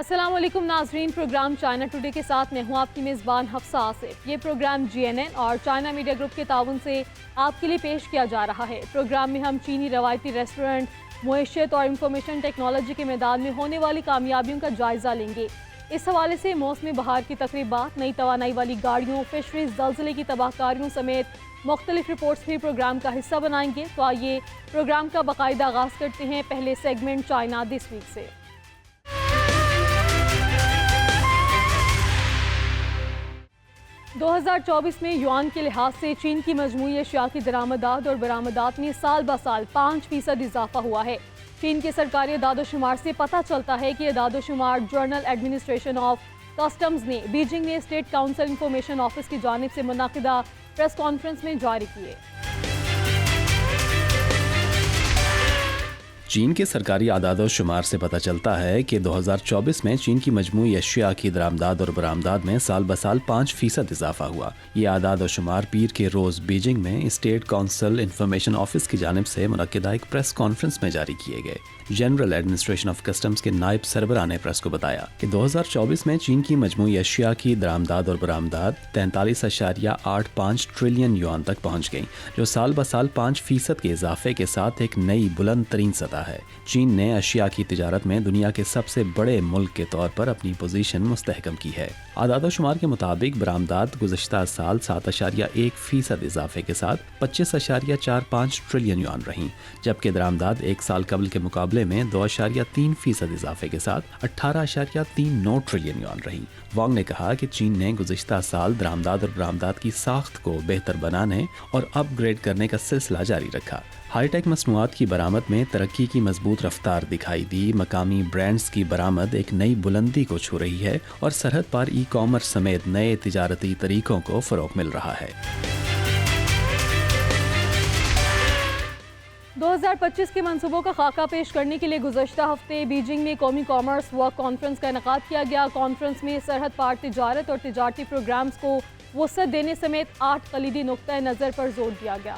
السلام علیکم ناظرین، پروگرام چائنا ٹوڈے کے ساتھ میں ہوں آپ کی میزبان حفصہ آصف۔ یہ پروگرام GNN اور چائنا میڈیا گروپ کے تعاون سے آپ کے لیے پیش کیا جا رہا ہے۔ پروگرام میں ہم چینی روایتی ریسٹورنٹ، معیشت اور انفارمیشن ٹیکنالوجی کے میدان میں ہونے والی کامیابیوں کا جائزہ لیں گے۔ اس حوالے سے موسم بہار کی تقریبات، نئی توانائی والی گاڑیوں، فشریز، زلزلے کی تباہ کاریوں سمیت مختلف رپورٹس بھی پروگرام کا حصہ بنائیں گے۔ تو آئیے پروگرام کا باقاعدہ آغاز کرتے ہیں پہلے سیگمنٹ چائنا دس ویک سے۔ 2024 میں یوان کے لحاظ سے چین کی مجموعی اشیاء کی درآمدات اور برآمدات میں سال بہ سال 5% اضافہ ہوا ہے۔ چین کے سرکاری اعداد و شمار سے پتہ چلتا ہے کہ اعداد و شمار جرنل ایڈمنسٹریشن آف کسٹمز نے بیجنگ میں اسٹیٹ کاؤنسل انفارمیشن آفس کی جانب سے منعقدہ پریس کانفرنس میں جاری کیے۔ چین کے سرکاری اعداد و شمار سے پتہ چلتا ہے کہ 2024 میں چین کی مجموعی اشیاء کی درآمدات اور برآمدات میں سال بہ سال 5% اضافہ ہوا۔ یہ اعداد و شمار پیر کے روز بیجنگ میں اسٹیٹ کاؤنسل انفارمیشن آفس کی جانب سے منعقدہ ایک پریس کانفرنس میں جاری کیے گئے۔ جنرل ایڈمنسٹریشن آف کسٹمز کے نائب سربراہ نے پریس کو بتایا کہ 2024 میں چین کی مجموعی اشیاء کی درآمدات اور برآمدات 43.85 ٹریلین یوان تک پہنچ گئیں، جو سال بہ سال 5% کے اضافے کے ساتھ ایک نئی بلند ترین سطح ہے۔ چین نے اشیاء کی تجارت میں دنیا کے سب سے بڑے ملک کے طور پر اپنی پوزیشن مستحکم کی ہے۔ اعداد و شمار کے مطابق برآمدات گزشتہ سال 7.1% اضافے کے ساتھ 25.45 ٹریلین یوان رہیں، جبکہ درآمدات ایک سال قبل کے مقابلے میں 2.3% اضافے کے ساتھ 18.39 ٹریلین یوان رہیں۔ وانگ نے کہا کہ چین نے گزشتہ سال درآمدات اور برآمدات کی ساخت کو بہتر بنانے اور اپ گریڈ کرنے کا سلسلہ جاری رکھا۔ ہائی ٹیک مصنوعات کی برآمد میں ترقی کی مضبوط رفتار دکھائی دی۔ مقامی برانڈز کی برآمد ایک نئی بلندی کو چھو رہی ہے اور سرحد پار ای کامرس سمیت نئے تجارتی طریقوں کو فروغ مل رہا ہے۔ 2025 کے منصوبوں کا خاکہ پیش کرنے کے لیے گزشتہ ہفتے بیجنگ میں قومی کامرس ورک کانفرنس کا انعقاد کیا گیا۔ کانفرنس میں سرحد پار تجارت اور تجارتی پروگرامز کو وسعت دینے سمیت 8 کلیدی نقطۂ نظر پر زور دیا گیا۔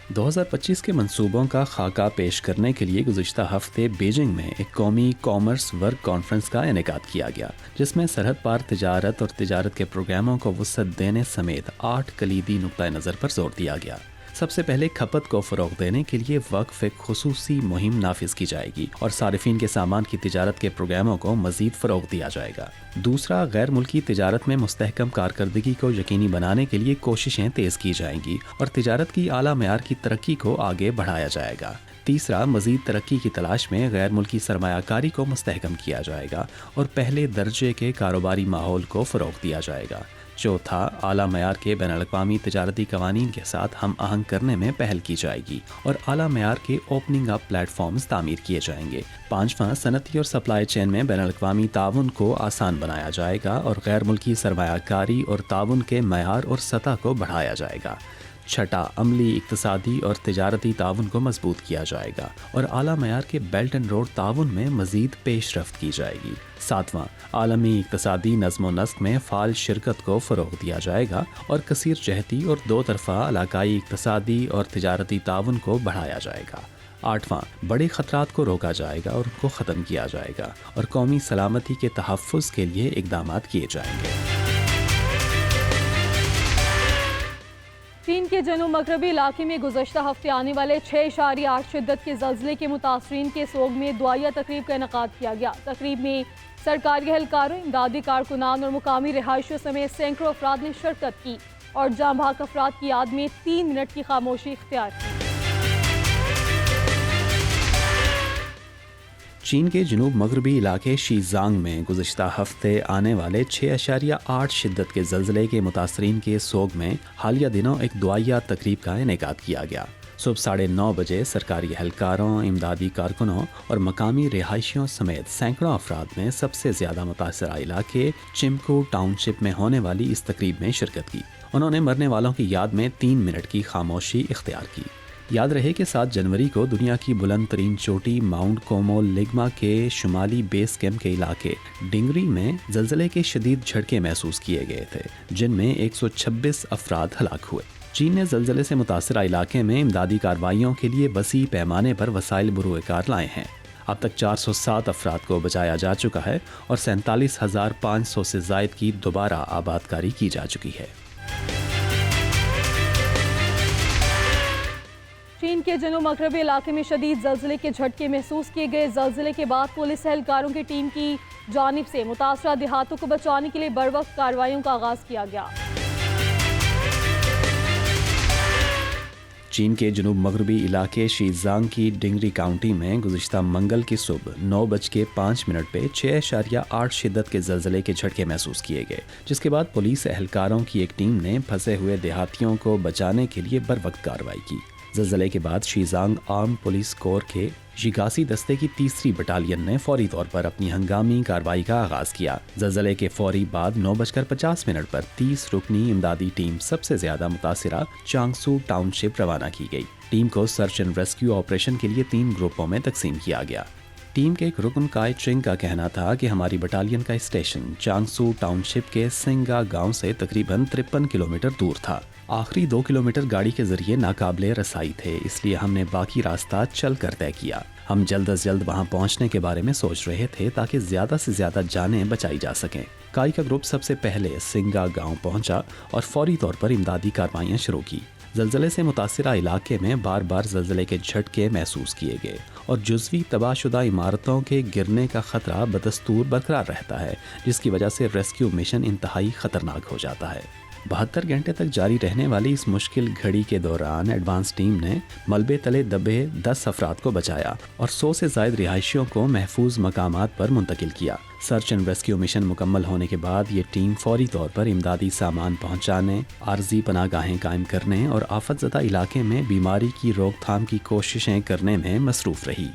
2025 کے منصوبوں کا خاکہ پیش کرنے کے لیے گزشتہ ہفتے بیجنگ میں ایک قومی کامرس ورک کانفرنس کا انعقاد کیا گیا، جس میں سرحد پار تجارت اور تجارت کے پروگراموں کو وسعت دینے سمیت 8 کلیدی نقطۂ نظر پر زور دیا گیا۔ سب سے پہلے کھپت کو فروغ دینے کے لیے وقف ایک خصوصی مہم نافذ کی جائے گی اور صارفین کے سامان کی تجارت کے پروگراموں کو مزید فروغ دیا جائے گا۔ دوسرا، غیر ملکی تجارت میں مستحکم کارکردگی کو یقینی بنانے کے لیے کوششیں تیز کی جائیں گی اور تجارت کی اعلیٰ معیار کی ترقی کو آگے بڑھایا جائے گا۔ تیسرا، مزید ترقی کی تلاش میں غیر ملکی سرمایہ کاری کو مستحکم کیا جائے گا اور پہلے درجے کے کاروباری ماحول کو فروغ دیا جائے گا۔ چوتھا، اعلیٰ معیار کے بین الاقوامی تجارتی قوانین کے ساتھ ہم آہنگ کرنے میں پہل کی جائے گی اور اعلیٰ معیار کے اوپننگ اپ پلیٹ فارمز تعمیر کیے جائیں گے۔ پانچواں، صنعتی اور سپلائی چین میں بین الاقوامی تعاون کو آسان بنایا جائے گا اور غیر ملکی سرمایہ کاری اور تعاون کے معیار اور سطح کو بڑھایا جائے گا۔ چھٹا، عملی، اقتصادی اور تجارتی تعاون کو مضبوط کیا جائے گا اور اعلیٰ معیار کے بیلٹ اینڈ روڈ تعاون میں مزید پیش رفت کی جائے گی۔ ساتواں، عالمی اقتصادی نظم و نسق میں فعال شرکت کو فروغ دیا جائے گا اور کثیر جہتی اور دو طرفہ علاقائی اقتصادی اور تجارتی تعاون کو بڑھایا جائے گا۔ آٹھواں، بڑے خطرات کو روکا جائے گا اور ان کو ختم کیا جائے گا اور قومی سلامتی کے تحفظ کے لیے اقدامات کیے جائیں گے۔ چین کے جنوب مغربی علاقے میں گزشتہ ہفتے آنے والے 6.8 شدت کے زلزلے کے متاثرین کے سوگ میں دعائیہ تقریب کا انعقاد کیا گیا۔ تقریب میں سرکاری اہلکاروں، امدادی کارکنان اور مقامی رہائشیوں سمیت سینکڑوں افراد نے شرکت کی اور جاں بحق افراد کی یاد میں 3 منٹ کی خاموشی اختیار کی۔ چین کے جنوب مغربی علاقے شیزانگ میں گزشتہ ہفتے آنے والے 6.8 شدت کے زلزلے کے متاثرین کے سوگ میں حالیہ دنوں ایک دعائیہ تقریب کا انعقاد کیا گیا۔ صبح 9:30 بجے سرکاری اہلکاروں، امدادی کارکنوں اور مقامی رہائشیوں سمیت سینکڑوں افراد نے سب سے زیادہ متاثرہ علاقے چمکو ٹاؤن شپ میں ہونے والی اس تقریب میں شرکت کی۔ انہوں نے مرنے والوں کی یاد میں 3 منٹ کی خاموشی اختیار کی۔ یاد رہے کہ 7 جنوری کو دنیا کی بلند ترین چوٹی ماؤنٹ کومو لگما کے شمالی بیس کیمپ کے علاقے ڈنگری میں زلزلے کے شدید جھٹکے محسوس کیے گئے تھے، جن میں 126 افراد ہلاک ہوئے۔ چین نے زلزلے سے متاثرہ علاقے میں امدادی کارروائیوں کے لیے وسیع پیمانے پر وسائل بروئے کار لائے ہیں۔ اب تک 407 افراد کو بچایا جا چکا ہے اور 47,500 سے زائد کی دوبارہ آبادکاری کی جا چکی ہے۔ چین کے جنوب مغربی علاقے میں شدید زلزلے کے جھٹکے محسوس کیے گئے۔ زلزلے کے بعد پولیس اہلکاروں کی ٹیم کی جانب سے متاثرہ دیہاتوں کو بچانے کے لیے بروقت کارروائیوں کا آغاز کیا گیا۔ چین کے جنوب مغربی علاقے شیزانگ کی ڈنگری کاؤنٹی میں گزشتہ منگل کی صبح 9:05 پہ 6.8 شدت کے زلزلے کے جھٹکے محسوس کیے گئے، جس کے بعد پولیس اہلکاروں کی ایک ٹیم نے پھنسے ہوئے دیہاتیوں کو بچانے کے لیے بروقت کارروائی کی۔ زلزلے کے بعد شیزانگ آرم پولیس کور کے شیگاسی دستے کی 3 بٹالین نے فوری طور پر اپنی ہنگامی کارروائی کا آغاز کیا۔ زلزلے کے فوری بعد 9:50 پر 30 رکنی امدادی ٹیم سب سے زیادہ متاثرہ چانگسو ٹاؤن شپ روانہ کی گئی۔ ٹیم کو سرچ اینڈ ریسکیو آپریشن کے لیے 3 گروپوں میں تقسیم کیا گیا۔ ٹیم کے ایک رکن کائے چنگ کا کہنا تھا کہ ہماری بٹالین کا اسٹیشن چانگسو ٹاؤن شپ کے سنگا گاؤں سے تقریباً 53 کلومیٹر دور تھا۔ آخری 2 کلومیٹر گاڑی کے ذریعے ناقابل رسائی تھے، اس لیے ہم نے باقی راستہ چل کر طے کیا۔ ہم جلد از جلد وہاں پہنچنے کے بارے میں سوچ رہے تھے تاکہ زیادہ سے زیادہ جانیں بچائی جا سکیں۔ کائی کا گروپ سب سے پہلے سنگا گاؤں پہنچا اور فوری طور پر امدادی کارروائیاں شروع کی۔ زلزلے سے متاثرہ علاقے میں بار بار زلزلے کے جھٹکے محسوس کیے گئے اور جزوی تباہ شدہ عمارتوں کے گرنے کا خطرہ بدستور برقرار رہتا ہے، جس کی وجہ سے ریسکیو مشن انتہائی خطرناک ہو جاتا ہے۔ 72 گھنٹے تک جاری رہنے والی اس مشکل گھڑی کے دوران ایڈوانس ٹیم نے ملبے تلے دبے 10 افراد کو بچایا اور 100 سے زائد رہائشیوں کو محفوظ مقامات پر منتقل کیا۔ سرچ اینڈ ریسکیو مشن مکمل ہونے کے بعد یہ ٹیم فوری طور پر امدادی سامان پہنچانے، عارضی پناہ گاہیں قائم کرنے اور آفت زدہ علاقے میں بیماری کی روک تھام کی کوششیں کرنے میں مصروف رہی۔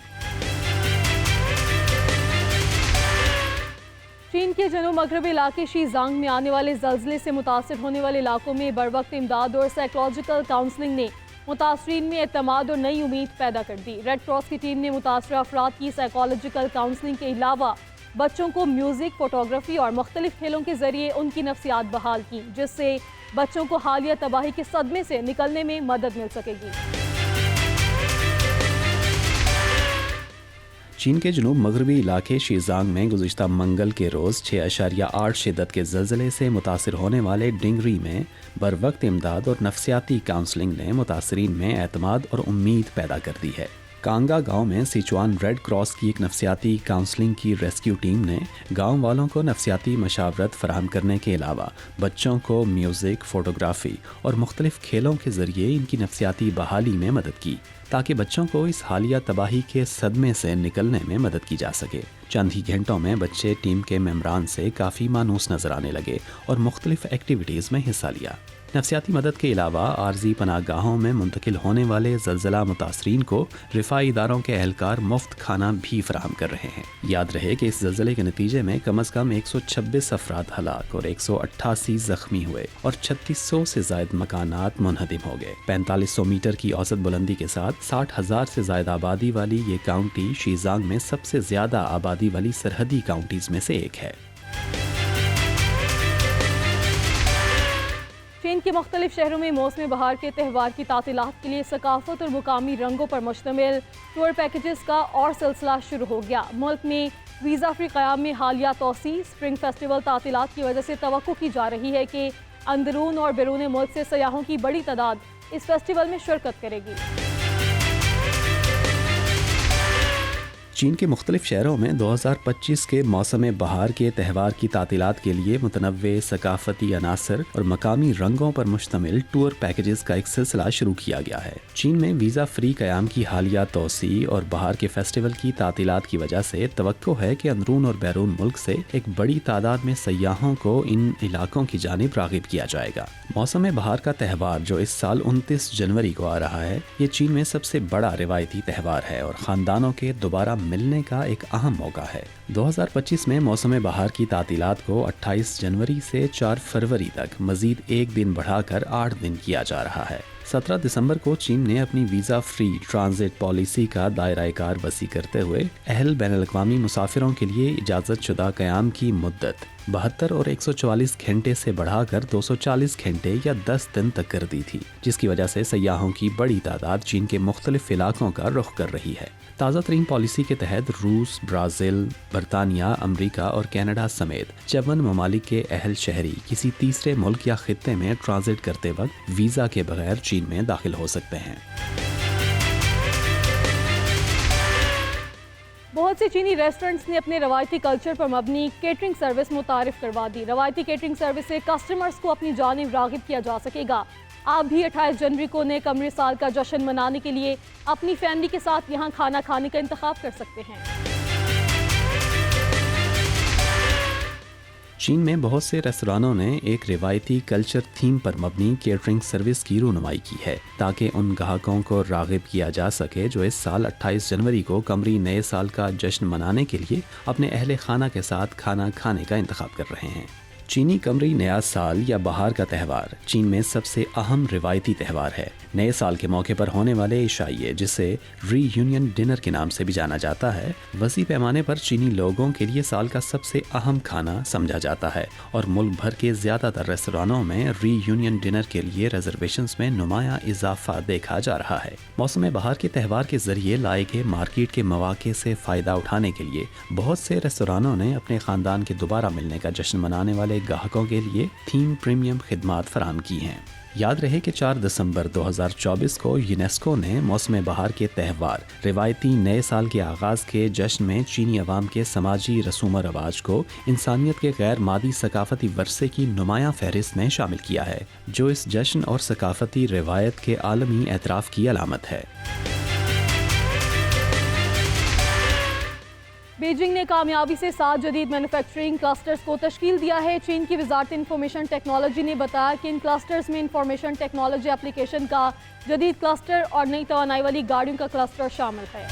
چین کے جنوب مغربی علاقے شیزانگ میں آنے والے زلزلے سے متاثر ہونے والے علاقوں میں بروقت امداد اور سائیکولوجیکل کاؤنسلنگ نے متاثرین میں اعتماد اور نئی امید پیدا کر دی۔ ریڈ کراس کی ٹیم نے متاثرہ افراد کی سائیکولوجیکل کاؤنسلنگ کے علاوہ بچوں کو میوزک، فوٹوگرافی اور مختلف کھیلوں کے ذریعے ان کی نفسیات بحال کی، جس سے بچوں کو حالیہ تباہی کے صدمے سے نکلنے میں مدد مل سکے گی۔ چین کے جنوب مغربی علاقے شیزانگ میں گزشتہ منگل کے روز 6.8 شدت کے زلزلے سے متاثر ہونے والے ڈنگری میں بروقت امداد اور نفسیاتی کاؤنسلنگ نے متاثرین میں اعتماد اور امید پیدا کر دی ہے۔ کانگا گاؤں میں سیچوان ریڈ کراس کی ایک نفسیاتی کاؤنسلنگ کی ریسکیو ٹیم نے گاؤں والوں کو نفسیاتی مشاورت فراہم کرنے کے علاوہ بچوں کو میوزک، فوٹوگرافی اور مختلف کھیلوں کے ذریعے ان کی نفسیاتی بحالی میں مدد کی، تاکہ بچوں کو اس حالیہ تباہی کے صدمے سے نکلنے میں مدد کی جا سکے۔ چند ہی گھنٹوں میں بچے ٹیم کے ممبران سے کافی مانوس نظر آنے لگے اور مختلف ایکٹیویٹیز میں حصہ لیا۔ نفسیاتی مدد کے علاوہ عارضی پناہ گاہوں میں منتقل ہونے والے زلزلہ متاثرین کو رفاہی اداروں کے اہلکار مفت کھانا بھی فراہم کر رہے ہیں۔ یاد رہے کہ اس زلزلے کے نتیجے میں کم از کم 126 افراد ہلاک اور 188 زخمی ہوئے اور 3600 سے زائد مکانات منہدم ہو گئے۔ 4500 میٹر کی اوسط بلندی کے ساتھ 60,000 سے زائد آبادی والی یہ کاؤنٹی شیزانگ میں سب سے زیادہ آبادی والی سرحدی کاؤنٹیز میں سے ایک ہے۔ چین کے مختلف شہروں میں موسم بہار کے تہوار کی تعطیلات کے لیے ثقافت اور مقامی رنگوں پر مشتمل ٹور پیکیجز کا اور سلسلہ شروع ہو گیا۔ ملک میں ویزا فری قیام میں حالیہ توسیع، اسپرنگ فیسٹیول تعطیلات کی وجہ سے توقع کی جا رہی ہے کہ اندرون اور بیرون ملک سے سیاحوں کی بڑی تعداد اس فیسٹیول میں شرکت کرے گی۔ چین کے مختلف شہروں میں 2025 کے موسم بہار کے تہوار کی تعطیلات کے لیے متنوع ثقافتی عناصر اور مقامی رنگوں پر مشتمل ٹور پیکیجز کا ایک سلسلہ شروع کیا گیا ہے۔ چین میں ویزا فری قیام کی حالیہ توسیع اور بہار کے فیسٹیول کی تعطیلات کی وجہ سے توقع ہے کہ اندرون اور بیرون ملک سے ایک بڑی تعداد میں سیاحوں کو ان علاقوں کی جانب راغب کیا جائے گا۔ موسم بہار کا تہوار جو اس سال 29 جنوری کو آ رہا ہے، یہ چین میں سب سے بڑا روایتی تہوار ہے اور خاندانوں کے دوبارہ ملنے کا ایک اہم موقع ہے۔ 2025 میں موسم بہار کی تعطیلات کو 28 جنوری سے 4 فروری تک مزید ایک دن بڑھا کر 8 دن کیا جا رہا ہے۔ 17 دسمبر کو چین نے اپنی ویزا فری ٹرانزٹ پالیسی کا دائرہ کار وسیع کرتے ہوئے اہل بین الاقوامی مسافروں کے لیے اجازت شدہ قیام کی مدت 72 और 144 घंटे से बढ़ाकर 240 घंटे या 10 दिन तक कर दी थी, जिसकी वजह से सयाहों की बड़ी तादाद चीन के मुख्तलिफ इलाकों का रुख कर रही है। ताज़ा तरीन पॉलिसी के तहत रूस, ब्राज़ील, बरतानिया, अमरीका और कनाडा समेत 54 ममालिक के अहल शहरी किसी तीसरे मुल्क या खित्ते में ट्रांजिट करते वक्त वीज़ा के बगैर चीन में दाखिल हो सकते हैं। बहुत से चीनी रेस्टोरेंट्स ने अपने रवायती कल्चर पर मबनी केटरिंग सर्विस मुतारिफ करवा दी। रवायती केटरिंग सर्विस से कस्टमर्स को अपनी जानिब राग़िब किया जा सकेगा। आप भी 28 जनवरी को नए कमरे साल का जश्न मनाने के लिए अपनी फैमिली के साथ यहाँ खाना खाने का इंतखाब कर सकते हैं। चीन में बहुत से रेस्तरानों ने एक रिवायती कल्चर थीम पर मबनी केटरिंग सर्विस की रूनुमाई की है, ताकि उन ग्राहकों को राग़िब किया जा सके जो इस साल 28 जनवरी को कमरी नए साल का जश्न मनाने के लिए अपने अहले खाना के साथ खाना खाने का इंतखाब कर रहे हैं। चीनी कमरी नया साल या बहार का त्यौहार चीन में सबसे अहम रिवायती त्यौहार है। नए साल के मौके पर होने वाले इशाइये, जिसे रीयूनियन डिनर के नाम से भी जाना जाता है, वसी पैमाने पर चीनी लोगों के लिए साल का सबसे अहम खाना समझा जाता है और मुल्क भर के ज़्यादातर रेस्तरानों में रीयूनियन डिनर के लिए रिजर्वेशंस में नुमाया इजाफा देखा जा रहा है। मौसम बहार के त्यौहार के जरिए लाए गए मार्केट के मौके से फ़ायदा उठाने के लिए बहुत से रेस्तरानों ने अपने ख़ानदान के दोबारा मिलने का जश्न मनाने वाले ग्राहकों के लिए थीम प्रीमियम खिदमात फराहम की हैं। याद रहे कि 4 दिसंबर 2024 को यूनेस्को ने मौसम बहार के त्यौहार रिवायती नए साल के आगाज़ के जश्न में चीनी अवाम के समाजी रसूम व रवाज को इंसानियत के गैर मादी सकाफती वर्से की नुमायां फहरिस्त में शामिल किया है, जो इस जश्न और सकाफती रिवायत के आलमी एतराफ़ की अलामत है। बीजिंग ने कामयाबी से 7 जदीद मैन्युफैक्चरिंग क्लस्टर्स को तश्कील दिया है। चीन की वजारत इंफॉर्मेशन टेक्नोलॉजी ने बताया कि इन क्लस्टर्स में इंफॉर्मेशन टेक्नोलॉजी एप्लीकेशन का जदीद क्लस्टर और नई तवानाई वाली गाड़ियों का क्लस्टर शामिल है।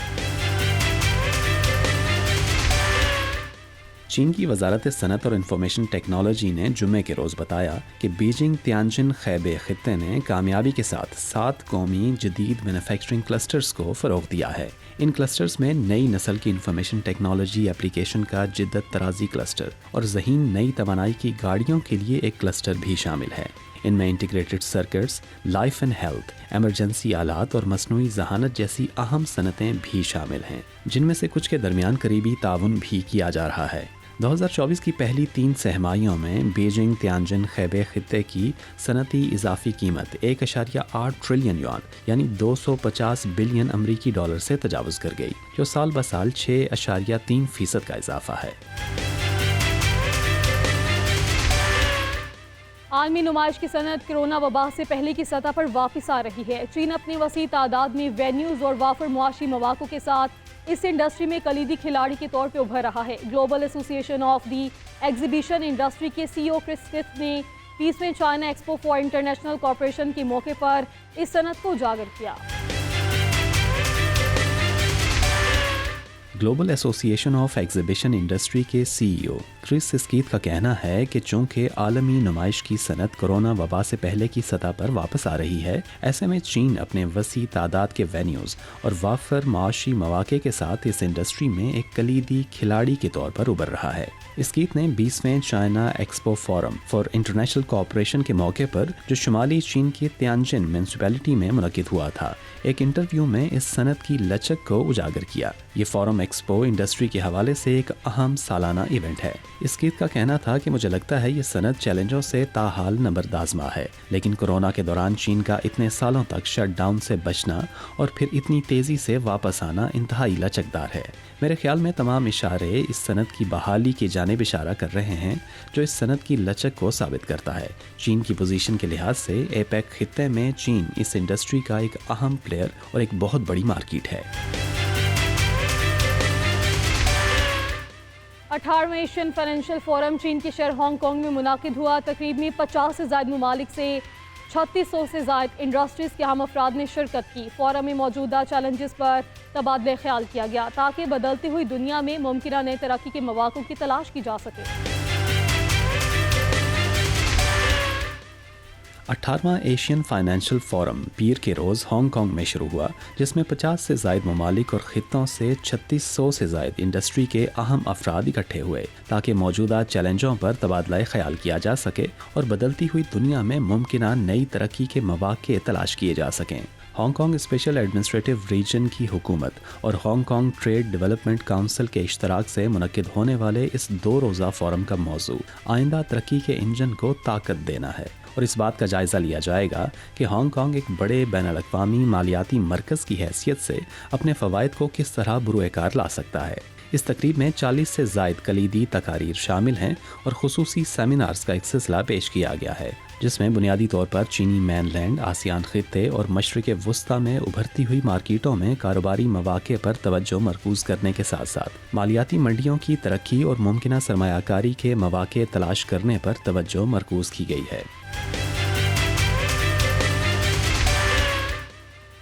चीन की वजारत सनत और इंफॉर्मेशन टेक्नोलॉजी ने जुम्मे के रोज़ बताया कि बीजिंग तियानजिन खैबे खित्ते ने कामयाबी के साथ 7 कौमी जदीद मैन्युफैक्चरिंग क्लस्टर्स को फ़रोग़ दिया है। इन क्लस्टर्स में नई नस्ल की इंफॉर्मेशन टेक्नोलॉजी एप्लीकेशन का जिद्दत तराजी क्लस्टर और ज़हीन नई तवानाई की गाड़ियों के लिए एक क्लस्टर भी शामिल है। इनमें integrated circuits, life and health, emergency आलात और मसनूई जहानत जैसी अहम सनतें भी शामिल हैं, जिनमें से कुछ के दरमियान करीबी ताउन भी किया जा रहा है। 2024 की पहली 3 सहमाइयों में बीजिंग तियानजिन खैबे खित्ते की सनती इजाफी कीमत 1.8 ट्रिलियन युआन यानी 250 बिलियन अमरीकी डॉलर से तजावुज़ कर गई, जो साल ब साल 6.3% का इजाफा है। आलमी नुमाइश की सनत कोरोना वबा से पहले की सतह पर वापस आ रही है। चीन अपनी वसी तादाद में वेन्यूज़ और वाफर मुआशी मौक़ों के साथ इस इंडस्ट्री में कलीदी खिलाड़ी के तौर पे उभर रहा है। Global Association of the Exhibition Industry के CEO क्रिस स्मिथ ने 20वें China Expo for International Corporation के मौके पर इस सनत को उजागर किया। Global Association of Exhibition Industry के CEO क्रिस स्कीथ का कहना है कि चूंकि आलमी नुमाइश की सनत कोरोना वबा से पहले की सतह पर वापस आ रही है, ऐसे में चीन अपने वसी तादाद के वेन्यूज़ और वाफर माशी मौक़े के साथ इस इंडस्ट्री में एक कलीदी खिलाड़ी के तौर पर उभर रहा है। स्कीथ ने 20वें China Expo Forum for International Corporation के मौके पर, जो शुमाली चीन की तियानजिन म्यूनसिपैलिटी में मुनक़िद हुआ था, एक इंटरव्यू में इस सनत की लचक को उजागर किया। ये फोरम एक्सपो इंडस्ट्री के हवाले से एक अहम सालाना इवेंट है। स्कीथ का कहना था कि मुझे लगता है ये सनत चैलेंजों से ताहाल नंबरदाज़मा है, लेकिन कोरोना के दौरान चीन का इतने सालों तक शटडाउन से बचना और फिर इतनी तेज़ी से वापस आना इंतहाई लचकदार है। मेरे ख्याल में तमाम इशारे इस सनत की बहाली की जानिब इशारा कर रहे हैं, जो इस सनत की लचक को साबित करता है। चीन की पोजीशन के लिहाज से एपेक खित्ते में चीन इस इंडस्ट्री का एक अहम प्लेयर और एक बहुत बड़ी मार्केट है। 18वें एशियन फाइनेंशियल फोरम चीन के शहर हांगकांग में मुनाकिद हुआ। तकरीब में 50 से ज़ायद ममालिक से 3600 से ज़ायद इंडस्ट्रीज़ के अहम अफराद ने शिरकत की। फोरम में मौजूदा चैलेंजेस पर तबादले ख्याल किया गया, ताकि बदलती हुई दुनिया में मुमकिन नए तरक्की के मौक़ों की तलाश की जा सके। 18वां एशियन फाइनेंशियल फोरम पीर के रोज़ हांग कांग में शुरू हुआ, जिसमें 50 से ज़ायद ममालिक और ख़ित्तों से 3600 से ज़ायद इंडस्ट्री के अहम अफराद इकट्ठे हुए ताकि मौजूदा चैलेंजों पर तबादला ख्याल किया जा सके और बदलती हुई दुनिया में मुमकिना नई तरक्की के मौक़े तलाश किए जा सकें। हांगकांग स्पेशल एडमिनिस्ट्रेटिव रीजन की हुकूमत और हांगकांग ट्रेड डेवलपमेंट काउंसिल के इश्तराक से मुनक्किद होने वाले इस 2 रोज़ा फोरम का मौजू आइंदा तरक्की के इंजन को ताकत देना है और इस बात का जायज़ा लिया जाएगा कि हांगकांग एक बड़े बैनुल-अक़वामी मालियाती मरकज़ की हैसियत से अपने फ़वाइद को किस तरह बुरुएकार ला सकता है। इस तकरीब में 40 से ज़ायद कलीदी तकारीर शामिल हैं और खुसूसी सेमिनार्स का एक सिलसिला पेश किया गया है, जिसमें बुनियादी तौर पर चीनी मैनलैंड, आसियान खित्ते और मशरिक़ वस्ता में उभरती हुई मार्केटों में कारोबारी मौक़े पर तवज्जो मरकूज़ करने के साथ साथ मालियाती मंडियों की तरक्की और मुमकिना सरमायाकारी के मौक़े तलाश करने पर तवज्जो मरकूज़ की गई है।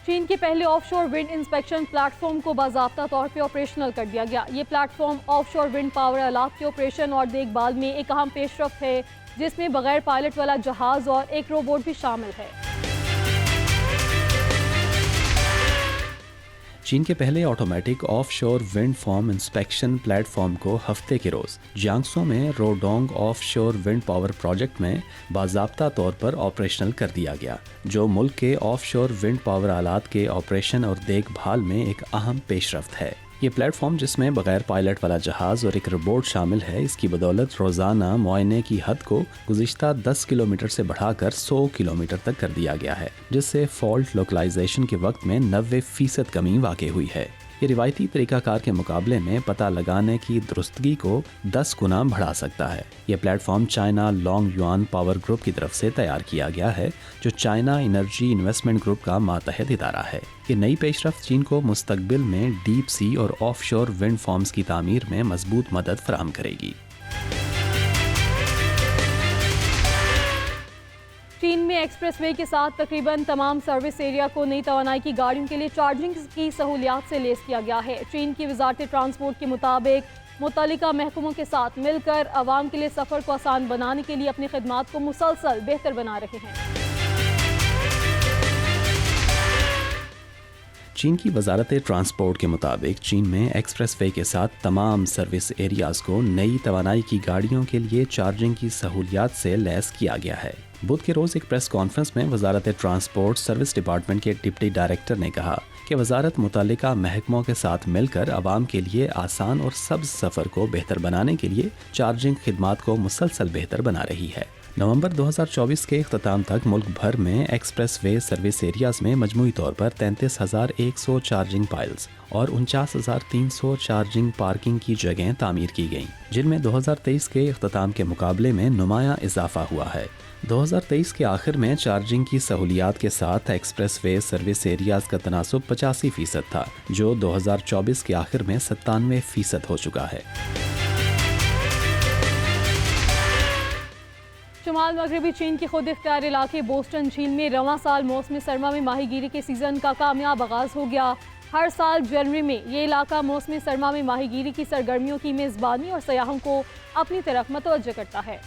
चीन के पहले ऑफशोर विंड इंस्पेक्शन प्लेटफॉर्म को बाज़ाब्ता तौर पर ऑपरेशनल कर दिया गया। ये प्लेटफॉर्म ऑफशोर विंड पावर आलात के ऑपरेशन और देखभाल में एक अहम पेशरफ्त है, जिसमें बगैर पायलट वाला जहाज और एक रोबोट भी शामिल है। चीन के पहले automatic offshore wind farm inspection platform को हफ्ते के रोज़ जियांगसू में Rudong offshore wind power project में बाज़ाब्ता तौर पर ऑपरेशनल कर दिया गया, जो मुल्क के ऑफशोर विंड पावर आलात के ऑपरेशन और देखभाल में एक अहम पेशरफ्त है। ये प्लेटफॉर्म, जिसमें बगैर पायलट वाला जहाज़ और एक रोबोट शामिल है, इसकी बदौलत रोज़ाना मुआयने की हद को गुज़िश्ता 10 किलोमीटर से बढ़ाकर 100 किलोमीटर तक कर दिया गया है, जिससे फॉल्ट लोकलाइजेशन के वक्त में 90% कमी वाक़ई हुई है। ये रिवायती तरीक़ाकार के मुकाबले में पता लगाने की दुरुस्तगी को 10 गुना बढ़ा सकता है। यह platform China long yuan power group की तरफ से तैयार किया गया है, जो चाइना एनर्जी इन्वेस्टमेंट ग्रुप का मातहत इदारा है। ये नई पेशरफ्त चीन को मुस्तकबिल में डीप सी और ऑफशोर विंड फार्म्स की तामीर में मजबूत मदद फराहम करेगी। चीन में एक्सप्रेसवे के साथ तकरीबन तमाम सर्विस एरिया को नई तवानाई की गाड़ियों के लिए चार्जिंग की सहूलियात से लेस किया गया है। चीन की वजारत ट्रांसपोर्ट के मुताबिक मुतल्लिका महकमों के साथ मिलकर आवाम के लिए सफ़र को आसान बनाने के लिए अपनी खिदमात को मुसलसल बेहतर बना रहे हैं। चीन की वजारत ट्रांसपोर्ट के मुताबिक चीन में एक्सप्रेसवे के साथ तमाम सर्विस एरियाज़ को नई तवानाई की गाड़ियों के लिए चार्जिंग की सहूलियात से लैस किया गया है। बुध के रोज़ एक प्रेस कॉन्फ्रेंस में वजारत ट्रांसपोर्ट सर्विस डिपार्टमेंट के डिप्टी डायरेक्टर ने कहा कि वजारत मुतल्लिका महकमों के साथ मिलकर आवाम के लिए आसान और सब्ज़ सफ़र को बेहतर बनाने के लिए चार्जिंग खिदमात को मुसलसल बेहतर बना रही है। नवंबर 2024 के इख्तिताम तक मुल्क भर में एक्सप्रेस वे सर्विस एरियाज़ में मजमूई तौर पर 33,100 चार्जिंग पाइल्स और 49,300 चार्जिंग पार्किंग की जगह तामीर की गईं, जिनमें 2023 के इख्तिताम के मुकाबले में नुमाया इजाफा हुआ है। 2023 के आखिर में चार्जिंग की सहूलियात के साथ एक्सप्रेस वे सर्विस एरियाज़ का तनासुब 85% था, जो 2024 के आखिर में 97% हो चुका है। शुमाल मगरबी चीन के खुद इख्तियार इलाके बोस्टन झील में रवां साल मौसम सरमा में माहीगीरी के सीज़न का कामयाब आगाज़ हो गया। हर साल जनवरी में ये इलाका मौसम सरमा में माहीगीरी की सरगर्मियों की मेज़बानी और सयाहों को अपनी तरफ मतवज्जह करता है।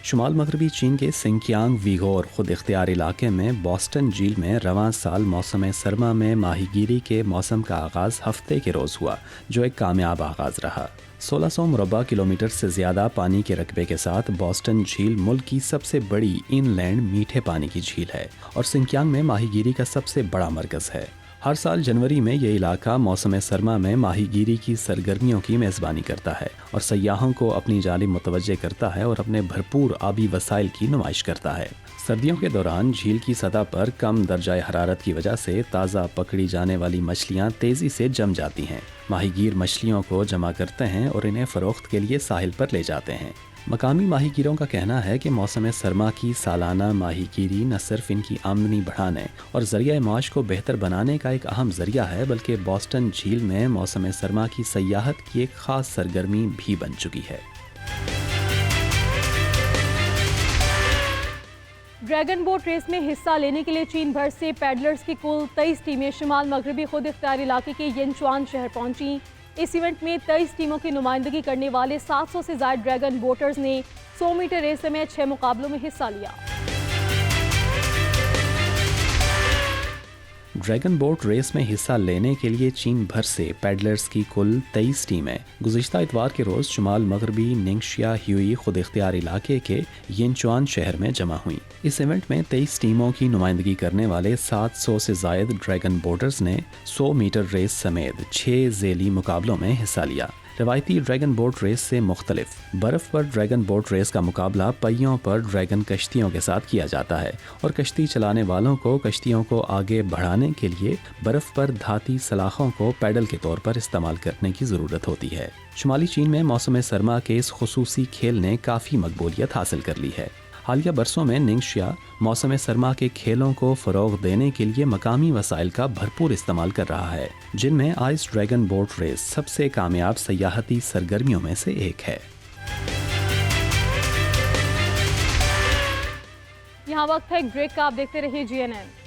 शुमाल मगरबी चीन के सिंकियांग वीगोर खुद इख्तियार इलाके में बोस्टन झील में रवां साल मौसम सरमा में माहीगीरी के मौसम का आगाज़ हफ्ते के रोज़ हुआ, जो एक कामयाब आगाज़ रहा। 1600 मुरबा किलोमीटर से ज़्यादा पानी के रकबे के साथ बोस्टन झील मुल्क की सबसे बड़ी इनलैंड मीठे पानी की झील है और सिंकियांग में माहीगीरी का सबसे बड़ा मरकज़ है। हर साल जनवरी में ये इलाका मौसम सरमा में माहीगीरी की सरगर्मियों की मेज़बानी करता है और सयाहों को अपनी जानिब मुतवज्जे करता है और अपने भरपूर आबी वसाइल की नुमाइश करता है। सर्दियों के दौरान झील की सतह पर कम दर्जाए हरारत की वजह से ताज़ा पकड़ी जाने वाली मछलियाँ तेज़ी से जम जाती हैं। माहीगीर मछलियों को जमा करते हैं और इन्हें फ़रोख्त के लिए साहिल पर ले जाते हैं। मकामी माहीगीरों का कहना है कि मौसम सरमा की सालाना माहीगीरी न सिर्फ इनकी आमदनी बढ़ाने और ज़रिया माश को बेहतर बनाने का एक अहम ज़रिया है, बल्कि बोस्टन झील में मौसम सरमा की सयाहत की एक ख़ास सरगर्मी भी बन चुकी है। ड्रैगन बोट रेस में हिस्सा लेने के लिए चीन भर से पैडलर्स की कुल 23 टीमें शुमाल मगरबी खुद इख्तियार इलाके के यिनचुआन शहर पहुंची। इस इवेंट में 23 टीमों की नुमाइंदगी करने वाले 700 से ज्यादा ड्रैगन बोटर्स ने 100 मीटर रेस में 6 मुकाबलों में हिस्सा लिया। ड्रैगन बोट रेस में हिस्सा लेने के लिए चीन भर से पैडलर्स की कुल 23 टीमें गुज़िश्ता इतवार के रोज़ शुमाल मगरबी निंगशिया ह्यूई खुद इख्तियार इलाके के यिनचुआन शहर में जमा हुई। इस इवेंट में 23 टीमों की नुमाइंदगी करने वाले 700 से ज़ायद ड्रैगन बोटर्स ने 100 मीटर रेस समेत 6 ज़ेली मुकाबलों में हिस्सा लिया। रवायती ड्रैगन बोट रेस से मुख्तलिफ बर्फ़ पर ड्रैगन बोट रेस का मुकाबला पहियों पर ड्रैगन कश्तियों के साथ किया जाता है और कश्ती चलाने वालों को कश्तियों को आगे बढ़ाने के लिए बर्फ़ पर धाती सलाखों को पैडल के तौर पर इस्तेमाल करने की ज़रूरत होती है। शुमाली चीन में मौसम सरमा के इस खुसूसी खेल ने काफ़ी मकबूलियत हासिल कर ली है। हालिया बरसों में निंगशिया मौसम सरमा के खेलों को फ़रोग़ देने के लिए मकामी वसाइल का भरपूर इस्तेमाल कर रहा है, जिनमें आइस ड्रैगन बोट रेस सबसे कामयाब सयाहती सरगर्मियों में से एक है। यहाँ वक्त है एक ब्रेक का, आप देखते रहिए GNN।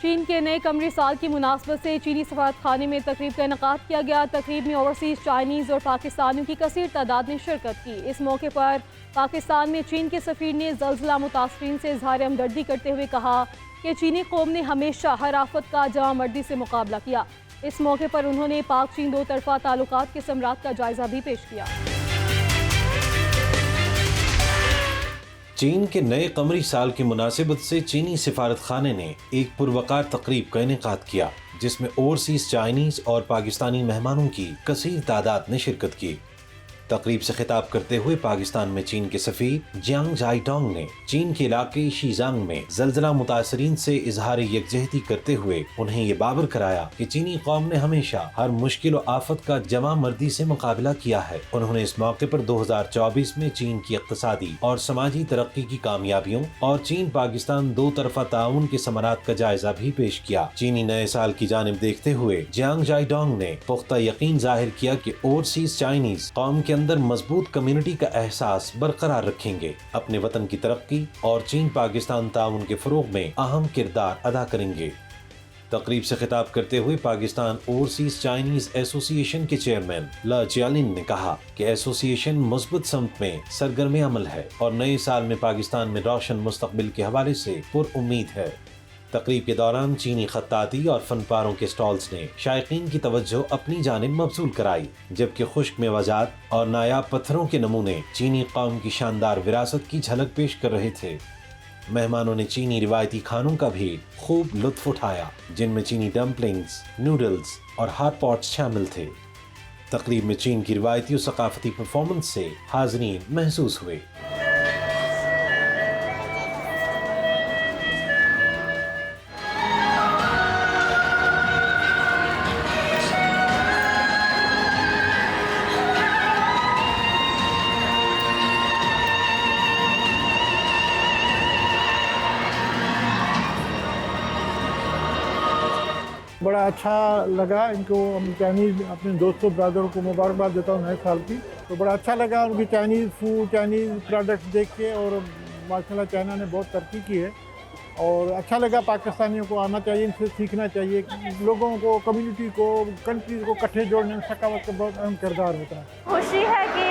चीन के नए कमरी साल की मुनासबत से चीनी सफारतखाने में तकरीब का इनेकाद किया गया। तकरीब में ओवरसीज़ चाइनीज़ और पाकिस्तानियों की कसीर तादाद ने शिरकत की। इस मौके पर पाकिस्तान में चीन के सफ़ीर ने ज़लज़ला मुतासरीन से इज़हार हमदर्दी करते हुए कहा कि चीनी कौम ने हमेशा हर आफत का जवां मर्दी से मुकाबला किया। इस मौके पर उन्होंने पाक चीन दो तरफ़ा ताल्लुकात के समरात का जायज़ा भी पेश किया। चीन के नए कमरी साल की मुनासिबत से चीनी सिफारत खाने ने एक पुरवकार तकरीब का इनेकाद किया, जिसमें ओवरसीज चाइनीज और पाकिस्तानी मेहमानों की कसीर तादाद ने शिरकत की। तकरीब से खिताब करते हुए पाकिस्तान में चीन के सफीर जियांग जाइटोंग ने चीन के इलाके शीजांग में ज़लज़ला मुतासरीन से इजहार यकजहती करते हुए उन्हें ये बावर कराया कि चीनी कौम ने हमेशा हर मुश्किल और आफत का जमा मर्दी से मुकाबला किया है। उन्होंने इस मौके पर 2024 में चीन की इक़्तिसादी और समाजी तरक्की की कामयाबियों और चीन पाकिस्तान दो तरफा ताउन के समरात का जायजा भी पेश किया। चीनी नए साल की जानिब देखते हुए जियांग जाइटोंग ने पुख्ता यकीन जाहिर किया कि ओवरसीज चाइनीज कौम के अंदर मजबूत कम्युनिटी का एहसास बरकरार रखेंगे, अपने वतन की तरक्की और चीन पाकिस्तान ताउन के फरोग में अहम किरदार अदा करेंगे। तकरीब से खिताब करते हुए पाकिस्तान ओवरसीज चाइनीज एसोसिएशन के चेयरमैन ला जियालिन ने कहा कि एसोसिएशन मुस्बत समत में सरगर्म अमल है और नए साल में पाकिस्तान में रोशन मुस्तकबिल के हवाले से पुरउम्मीद है। तकरीब के दौरान चीनी खत्ताती और फनपारों के स्टॉल्स ने शायकीन की तवज्जो अपनी जानिब मबसूल कराई, जबकि खुश्क मेवाजात और नायाब पत्थरों के नमूने चीनी कौम की शानदार विरासत की झलक पेश कर रहे थे। मेहमानों ने चीनी रिवायती खानों का भी खूब लुत्फ उठाया, जिनमें चीनी डम्पलिंग्स, नूडल्स और हॉट पॉट्स शामिल थे। तकरीब में चीन की रिवायती और सकाफती परफॉर्मेंस से हाज़रीन महसूस हुए। बड़ा अच्छा लगा इनको। हम चाइनीज़ अपने दोस्तों ब्रदरों को मुबारकबाद देता हूँ नए साल की। तो बड़ा अच्छा लगा उनकी चाइनीज़ फूड, चाइनीज़ प्रोडक्ट्स देख के, और माशाल्लाह चाइना ने बहुत तरक्की की है और अच्छा लगा। पाकिस्तानियों को आना चाहिए, इनसे सीखना चाहिए। लोगों को, कम्युनिटी को, कंट्रीज को इकट्ठे जोड़ने में सकावत का बहुत अहम किरदार होता है। खुशी है कि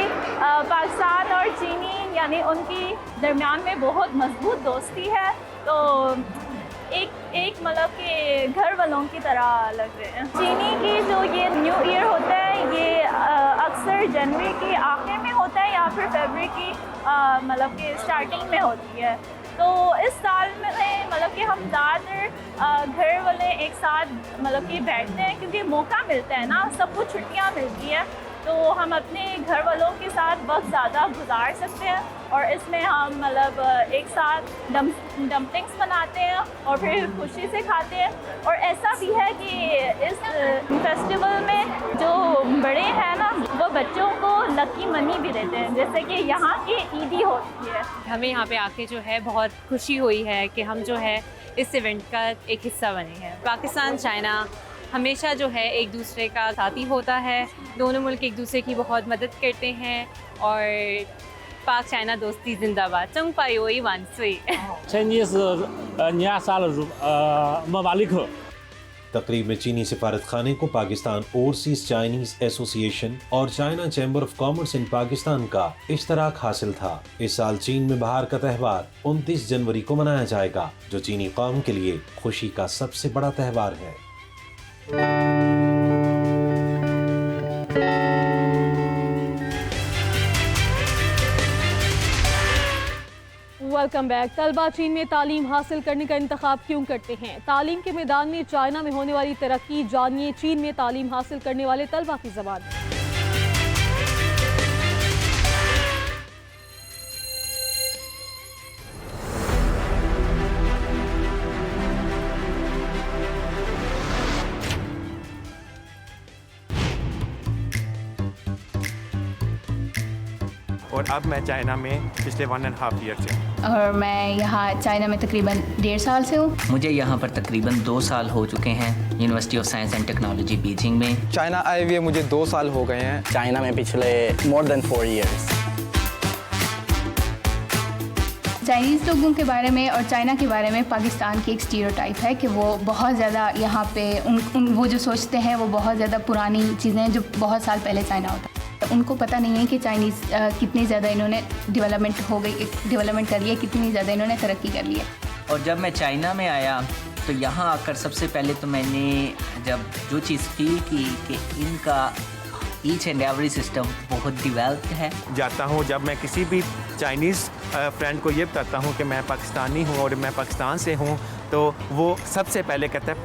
पाकिस्तान और चीनी यानी उनकी दरमियान में बहुत मजबूत दोस्ती है, तो एक मतलब कि घर वालों की तरह लग रहे हैं। चीनी की जो ये न्यू ईयर होता है, ये अक्सर जनवरी के आखिर में होता है या फिर फरवरी की मतलब कि स्टार्टिंग में होती है। तो इस साल में मतलब कि हम ज़्यादातर घर वाले एक साथ मतलब कि बैठते हैं, क्योंकि मौका मिलता है ना, सबको छुट्टियाँ मिलती है, तो हम अपने घर वालों के साथ वक्त ज़्यादा गुजार सकते हैं। और इसमें हम मतलब एक साथ डम्पलिंग्स बनाते हैं और फिर खुशी से खाते हैं। और ऐसा भी है कि इस फेस्टिवल में जो बड़े हैं ना, वो बच्चों को लकी मनी भी देते हैं, जैसे कि यहाँ की ईदी होती है। हमें यहाँ पे आके जो है बहुत खुशी हुई है कि हम जो है इस इवेंट का एक हिस्सा बने हैं। पाकिस्तान चाइना हमेशा जो है एक दूसरे का साथी होता है, दोनों मुल्क एक दूसरे की बहुत मदद करते हैं और पाक चाइना दोस्ती जिंदाबाद। चंगपायोई वानसुई। Chinese 年啥了？莫巴里克。تقریب میں چینی سفارت خانے کو پاکستان اوورسیز چائنیز ایسوسی ایشن اور چائنا چیمبر آف کامرس ان پاکستان کا اشتراک حاصل تھا۔ اس سال چین میں بہار کا تہوار 29 جنوری کو منایا جائے گا، جو چینی قوم کے لیے خوشی کا سب سے بڑا تہوار ہے۔ Welcome back. طلبہ چین میں تعلیم حاصل کرنے کا انتخاب کیوں کرتے ہیں؟ تعلیم کے میدان میں چائنا میں ہونے والی ترقی جانیے چین میں تعلیم حاصل کرنے والے طلبہ کی زبان۔ اور اب میں چائنا میں پچھلے 1.5 ایئر سے ہوں، اور میں یہاں چائنا میں تقریباً 1.5 سال سے ہوں۔ مجھے یہاں پر تقریباً 2 سال ہو چکے ہیں university of science and technology Beijing میں۔ چائنا آئے ہوئے مجھے 2 سال ہو گئے ہیں، چائنا میں پچھلے more than 4 years۔ چائنیز لوگوں کے بارے میں اور چائنا کے بارے میں پاکستان کی ایک اسٹیریوٹائپ ہے کہ وہ بہت زیادہ یہاں پہ وہ جو سوچتے ہیں وہ بہت زیادہ پرانی چیزیں ہیں جو بہت سال پہلے چائنا ہوتا ہے۔ ان کو پتہ نہیں ہے کہ چائنیز کتنی زیادہ انہوں نے ڈیولپمنٹ کر لی ہے، کتنی زیادہ انہوں نے ترقی کر لی ہے۔ اور جب میں چائنا میں آیا تو یہاں آ کر سب سے پہلے تو میں نے جب جو چیز فیل کی کہ ان کا ایچ اینڈ ایوری سسٹم بہت ڈیولپڈ ہے۔ جاتا ہوں جب میں کسی بھی چائنیز فرینڈ کو یہ بتاتا ہوں کہ میں پاکستانی ہوں اور میں پاکستان سے ہوں، تو وہ سب سے پہلے کہتا ہے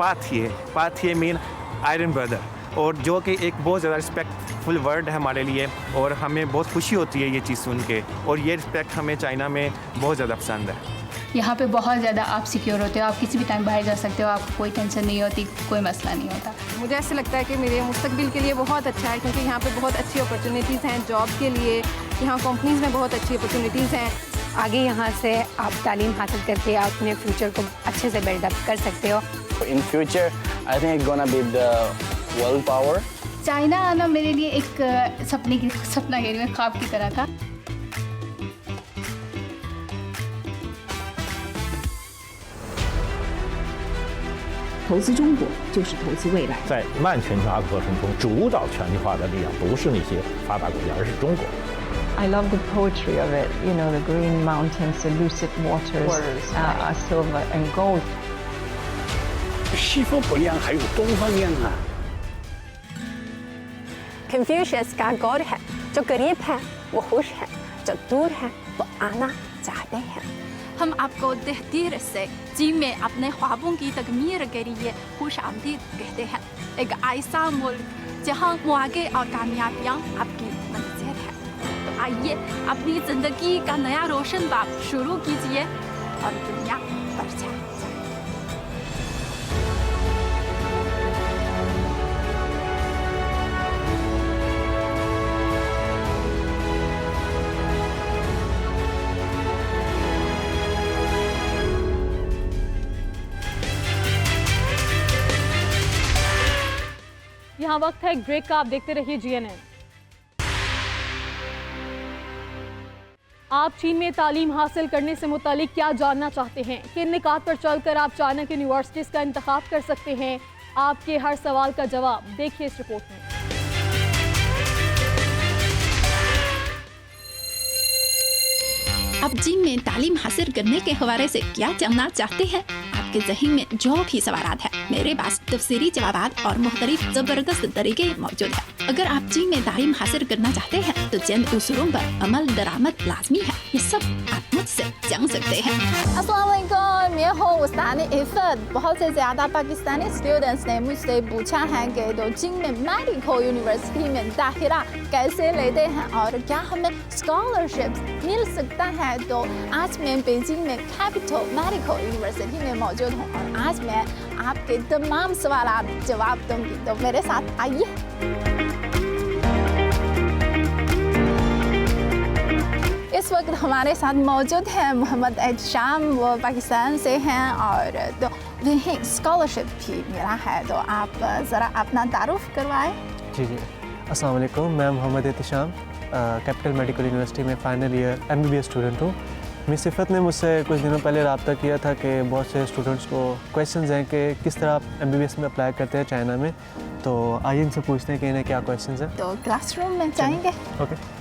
پاتھیے مین آئرن بردر، اور جو کہ ایک بہت زیادہ رسپیکٹ فل ورڈ ہے ہمارے لیے، اور ہمیں بہت خوشی ہوتی ہے یہ چیز سن کے، اور یہ رسپیکٹ ہمیں چائنا میں بہت زیادہ پسند ہے۔ یہاں پہ بہت زیادہ آپ سیکیور ہوتے ہو، آپ کسی بھی ٹائم باہر جا سکتے ہو، آپ کو کوئی ٹینشن نہیں ہوتی، کوئی مسئلہ نہیں ہوتا۔ مجھے ایسا لگتا ہے کہ میرے مستقبل کے لیے بہت اچھا ہے، کیونکہ یہاں پہ بہت اچھی اپرچونیٹیز ہیں جاب کے لیے، یہاں کمپنیز میں بہت اچھی اپرچونیٹیز ہیں۔ آگے یہاں سے آپ تعلیم حاصل کر کے آپ اپنے فیوچر کو اچھے سے بلڈ اپ کر سکتے ہو۔ In future I think gonna be the world power. China آنا میرے لیے ایک سپنا کہہ رہی ہوں، خواب کی طرح تھا۔投資中國就是投資未來。在慢全球化過程中，主導全球化的力量不是那些發達國家，而是中國。I love the poetry of it. You know, the green mountains, the lucid waters, silver and gold. 西方不一樣，還有東方一樣啊。Confucius का गौर है, जो गरीब है वो खुश है, जो दूर है वो आना चाहते हैं। हम आपको तहदीर से चीन में अपने ख्वाबों की तकमीर के लिए खुश आमदीद कहते हैं। एक ऐसा मुल्क जहां मौके और कामयाबियां आपकी मंजिल है। तो आइए अपनी ज़िंदगी का नया रोशन बाब शुरू कीजिए और दुनिया पर जाए। یہاں وقت ہے ایک بریک کا، آپ دیکھتے رہیے GNN۔ آپ چین میں تعلیم حاصل کرنے سے متعلق کیا جاننا چاہتے ہیں؟ کن نکات پر چل کر آپ چائنا کی یونیورسٹیز کا انتخاب کر سکتے ہیں؟ آپ کے ہر سوال کا جواب دیکھیے اس رپورٹ میں۔ آپ چین میں تعلیم حاصل کرنے کے حوالے سے کیا جاننا چاہتے ہیں؟ آپ کے ذہن میں جو بھی سوالات ہیں، میرے پاس تفصیلی جوابات اور مختلف زبردست طریقے موجود ہیں۔ اگر آپ چین میں تعلیم حاصل کرنا چاہتے ہیں تو چند اصولوں پر عمل درآمد لازمی ہے، یہ سب آپ مجھ سے جان سکتے ہیں۔ السلام علیکم، میں ہوں استاد عفت۔ بہت سے زیادہ پاکستانی اسٹوڈنٹس نے مجھ سے پوچھا ہے کہ تو چین میں میڈیکل یونیورسٹی میں داخلہ کیسے لیتے ہیں اور کیا ہمیں اسکالرشپ مل سکتا ہے۔ تو آج میں بیجنگ میں کیپٹل میڈیکل یونیورسٹی میں موجود ہوں اور آج میں آپ کے تمام سوالات جواب دوں گی، تو میرے ساتھ آئیے۔ اس وقت ہمارے ساتھ موجود ہیں محمد احتشام، وہ پاکستان سے ہیں اور تو انہیں اسکالرشپ بھی ملا ہے، تو آپ ذرا اپنا تعارف کروائیں۔ جی السلام علیکم، میں محمد احتشام کیپٹل میڈیکل یونیورسٹی میں فائنل ایئر MBBS اسٹوڈنٹ ہوں۔ मिस सिफत ने मुझसे कुछ दिनों पहले रब्ता किया था कि बहुत से स्टूडेंट्स को क्वेश्चंस हैं कि किस तरह आप MBBS में अप्लाई करते हैं चाइना में, तो आइए इनसे पूछते हैं कि इन्हें क्या क्वेश्चंस हैं। तो क्लासरूम में जाएंगे। ओके।